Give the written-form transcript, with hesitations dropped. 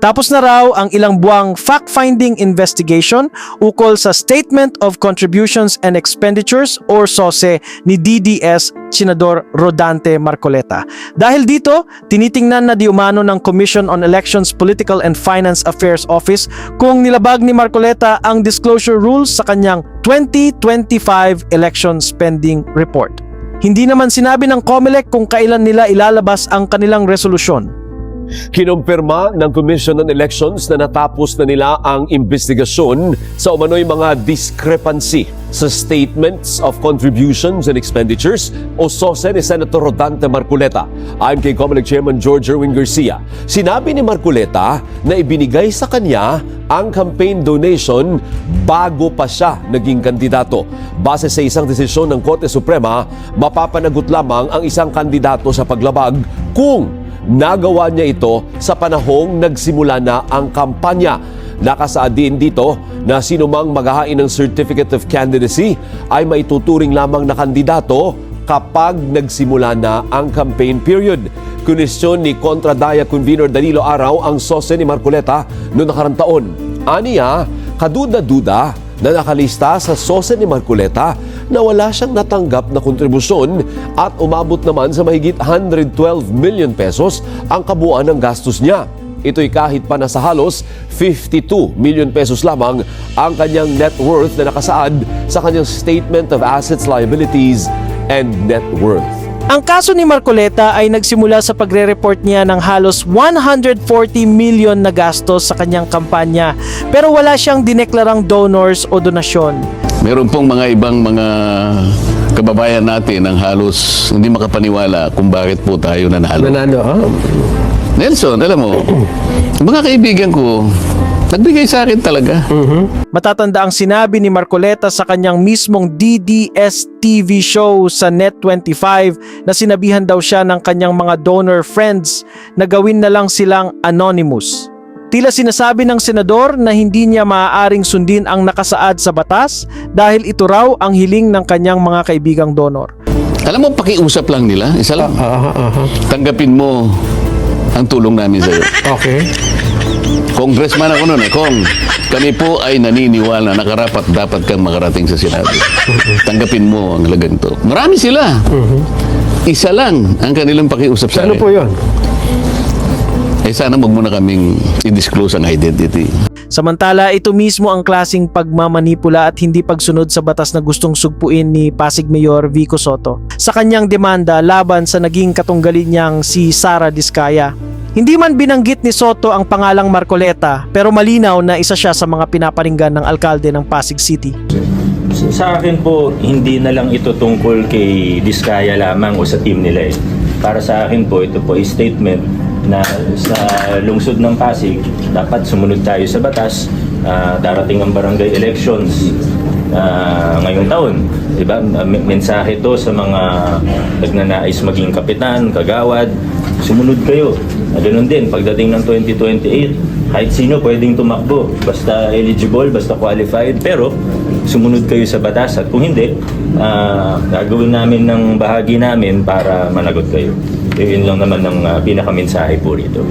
Tapos na raw ang ilang buwang fact-finding investigation ukol sa Statement of Contributions and Expenditures or SOSE ni DDS Senador Rodante Marcoleta. Dahil dito, tinitingnan na di umano ng Commission on Elections Political and Finance Affairs Office kung nilabag ni Marcoleta ang disclosure rules sa kanyang 2025 Election Spending Report. Hindi naman sinabi ng COMELEC kung kailan nila ilalabas ang kanilang resolusyon. Kinumpirma ng Commission on Elections na natapos na nila ang investigasyon sa umano'y mga discrepancy sa Statements of Contributions and Expenditures o SOSE ni Senator Rodante Marcoleta. Ayon kay COMELEC Chairman George Erwin Garcia, sinabi ni Marcoleta na ibinigay sa kanya ang campaign donation bago pa siya naging kandidato. Base sa isang desisyon ng Korte Suprema, mapapanagot lamang ang isang kandidato sa paglabag kung nagawa niya ito sa panahong nagsimula na ang kampanya. Nakasaad din dito na sinumang maghahain ng Certificate of Candidacy ay maituturing lamang na kandidato kapag nagsimula na ang campaign period. Kunesyon ni Kontradaya Convener Danilo Araw ang SOSE ni Marcoleta noong nakarang taon. Aniya, kaduda-duda na nakalista sa SOSE ni Marcoleta na wala siyang natanggap na kontribusyon at umabot naman sa mahigit 112 million pesos ang kabuuan ng gastos niya. Ito'y kahit pa nasa halos 52 million pesos lamang ang kanyang net worth na nakasaad sa kanyang Statement of Assets, Liabilities, and Net Worth. Ang kaso ni Marcoleta ay nagsimula sa pagre-report niya ng halos 140 million na gastos sa kanyang kampanya pero wala siyang dineklarang donors o donasyon. Meron pong mga ibang mga kababayan natin ang halos hindi makapaniwala kung bakit po tayo nanalo. Nelson, alam mo, mga kaibigan ko, nagbigay sa akin talaga. Matatanda ang sinabi ni Marcoleta sa kanyang mismong DDS TV show sa Net25 na sinabihan daw siya ng kanyang mga donor friends na gawin na lang silang anonymous. Tila sinasabi ng senador na hindi niya maaaring sundin ang nakasaad sa batas dahil ito raw ang hiling ng kanyang mga kaibigang donor. Alam mo, pakiusap lang nila, isa lang. Tanggapin mo ang tulong namin sa iyo. Okay. Congressman ako noon Kung kami po ay naniniwala na karapat dapat kang makarating sa Senado. Tanggapin mo ang halagang to. Marami sila. Isa lang ang kanilang pakiusap sa akin. Ano po yun? Sana wag mo na kaming i-disclose ang identity. Samantala, ito mismo ang klaseng pagmamanipula at hindi pagsunod sa batas na gustong sugpuin ni Pasig Mayor Vico Sotto sa kanyang demanda laban sa naging katunggalin niyang si Sara Diskaya. Hindi man binanggit ni Sotto ang pangalang Marcoleta pero malinaw na isa siya sa mga pinaparinggan ng alkalde ng Pasig City. Sa akin po, hindi na lang ito tungkol kay Diskaya lamang o sa team nila. Para sa akin po, ito po ay statement na sa lungsod ng Pasig, dapat sumunod tayo sa batas. Darating ang barangay elections ngayong taon. Diba? Mensahe to sa mga nagnanais maging kapitan, kagawad. Sumunod kayo. Ganun din, pagdating ng 2028, kahit sino pwedeng tumakbo. Basta eligible, basta qualified. Pero sumunod kayo sa batas at kung hindi, gagawin namin ng bahagi namin para managot kayo. Yun lang naman ang pinakamensahe po rito.